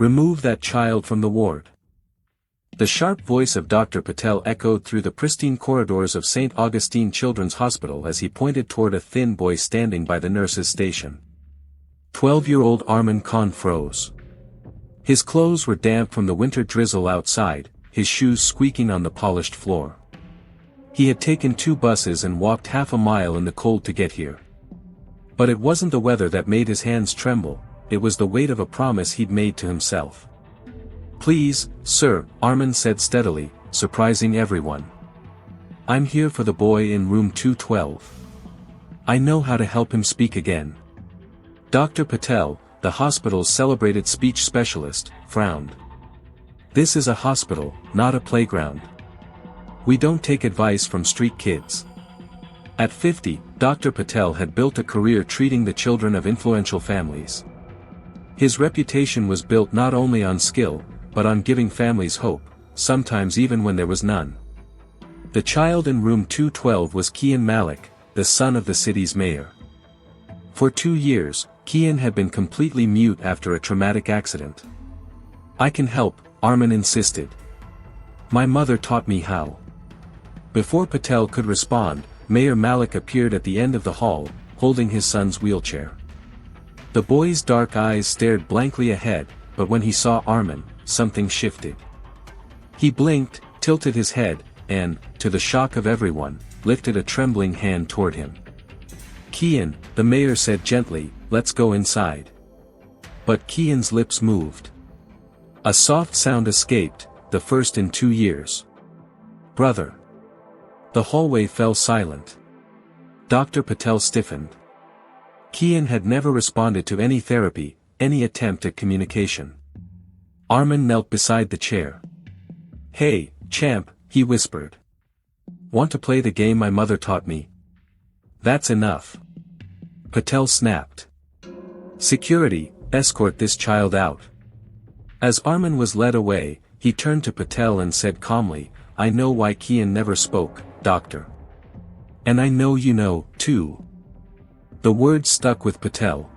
Remove that child from the ward. The sharp voice of Dr. Patel echoed through the pristine corridors of St. Augustine Children's Hospital as he pointed toward a thin boy standing by the nurse's station. 12-year-old Arman Khan froze. His clothes were damp from the winter drizzle outside, his shoes squeaking on the polished floor. He had taken 2 buses and walked half a mile in the cold to get here. But it wasn't the weather that made his hands tremble, it was the weight of a promise he'd made to himself. "Please, sir," Arman said steadily, surprising everyone. "I'm here for the boy in room 212. I know how to help him speak again." Dr. Patel, the hospital's celebrated speech specialist, frowned. "This is a hospital, not a playground. We don't take advice from street kids." At 50, Dr. Patel had built a career treating the children of influential families. His reputation was built not only on skill, but on giving families hope, sometimes even when there was none. The child in room 212 was Kian Malik, the son of the city's mayor. For 2 years, Kian had been completely mute after a traumatic accident. "I can help," Arman insisted. "My mother taught me how." Before Patel could respond, Mayor Malik appeared at the end of the hall, holding his son's wheelchair. The boy's dark eyes stared blankly ahead, but when he saw Arman, something shifted. He blinked, tilted his head, and, to the shock of everyone, lifted a trembling hand toward him. "Kian," the mayor said gently, "let's go inside." But Kian's lips moved. A soft sound escaped, the first in 2 years. "Brother." The hallway fell silent. Dr. Patel stiffened. Kian had never responded to any therapy, any attempt at communication. Arman knelt beside the chair. "Hey, champ," he whispered. "Want to play the game my mother taught me?" "That's enough." Patel snapped. "Security, escort this child out." As Arman was led away, he turned to Patel and said calmly, "I know why Kian never spoke, doctor. And I know you know, too." The words stuck with Patel.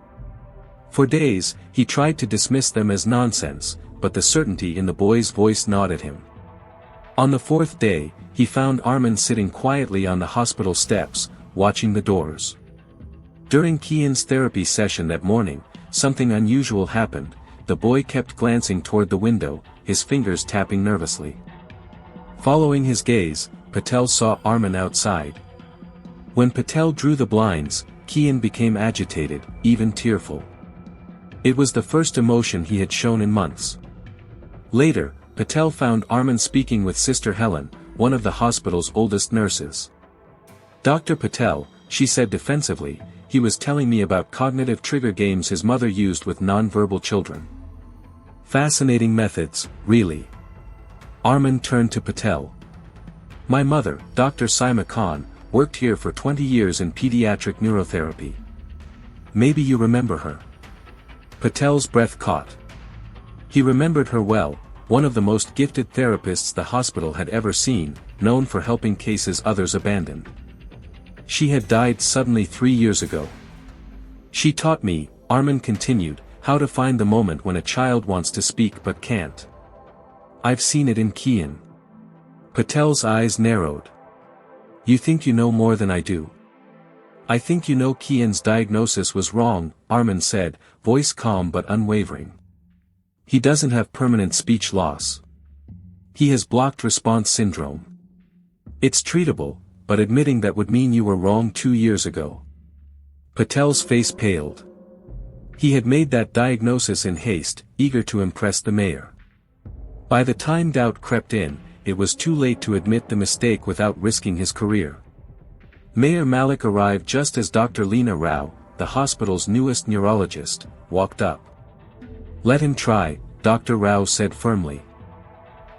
For days, he tried to dismiss them as nonsense, but the certainty in the boy's voice gnawed at him. On the 4th day, he found Arman sitting quietly on the hospital steps, watching the doors. During Kian's therapy session that morning, something unusual happened. The boy kept glancing toward the window, his fingers tapping nervously. Following his gaze, Patel saw Arman outside. When Patel drew the blinds, Kian became agitated, even tearful. It was the first emotion he had shown in months. Later, Patel found Arman speaking with Sister Helen, one of the hospital's oldest nurses. "Dr. Patel," she said defensively, "he was telling me about cognitive trigger games his mother used with non-verbal children. Fascinating methods, really." Arman turned to Patel. "My mother, Dr. Saima Khan, worked here for 20 years in pediatric neurotherapy. Maybe you remember her." Patel's breath caught. He remembered her well, one of the most gifted therapists the hospital had ever seen, known for helping cases others abandoned. She had died suddenly 3 years ago. "She taught me," Arman continued, "how to find the moment when a child wants to speak but can't. I've seen it in Kian." Patel's eyes narrowed. "You think you know more than I do?" "I think you know Kian's diagnosis was wrong," Arman said, voice calm but unwavering. "He doesn't have permanent speech loss. He has blocked response syndrome. It's treatable, but admitting that would mean you were wrong 2 years ago." Patel's face paled. He had made that diagnosis in haste, eager to impress the mayor. By the time doubt crept in, it was too late to admit the mistake without risking his career. Mayor Malik arrived just as Dr. Leena Rao, the hospital's newest neurologist, walked up. "Let him try," Dr. Rao said firmly.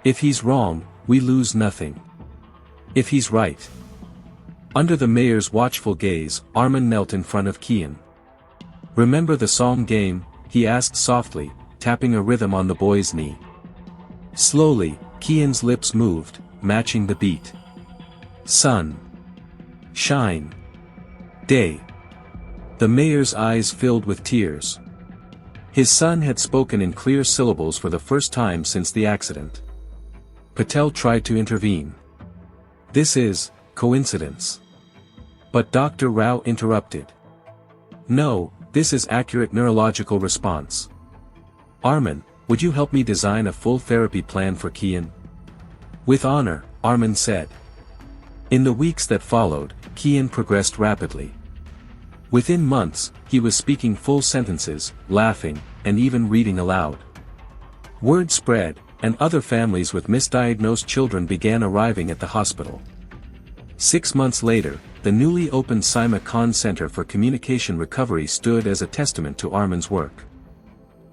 "If he's wrong, we lose nothing. If he's right." Under the mayor's watchful gaze, Arman knelt in front of Kian. "Remember the song game?" he asked softly, tapping a rhythm on the boy's knee. Slowly, Kian's lips moved, matching the beat. "Sun. Shine. Day." The mayor's eyes filled with tears. His son had spoken in clear syllables for the first time since the accident. Patel tried to intervene. "This is coincidence." But Dr. Rao interrupted. "No, this is accurate neurological response. Arman, would you help me design a full therapy plan for Kian?" "With honor," Arman said. In the weeks that followed, Kian progressed rapidly. Within months, he was speaking full sentences, laughing, and even reading aloud. Word spread, and other families with misdiagnosed children began arriving at the hospital. 6 months later, the newly opened Saima Khan Center for Communication Recovery stood as a testament to Arman's work.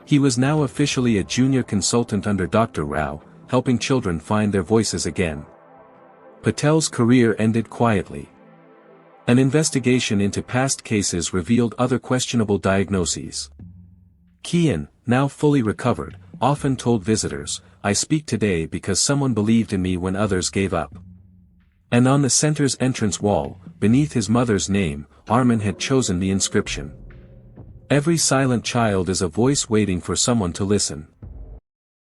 He was now officially a junior consultant under Dr. Rao, helping children find their voices again. Patel's career ended quietly. An investigation into past cases revealed other questionable diagnoses. Kian, now fully recovered, often told visitors, "I speak today because someone believed in me when others gave up." And on the center's entrance wall, beneath his mother's name, Arman had chosen the inscription, "Every silent child is a voice waiting for someone to listen."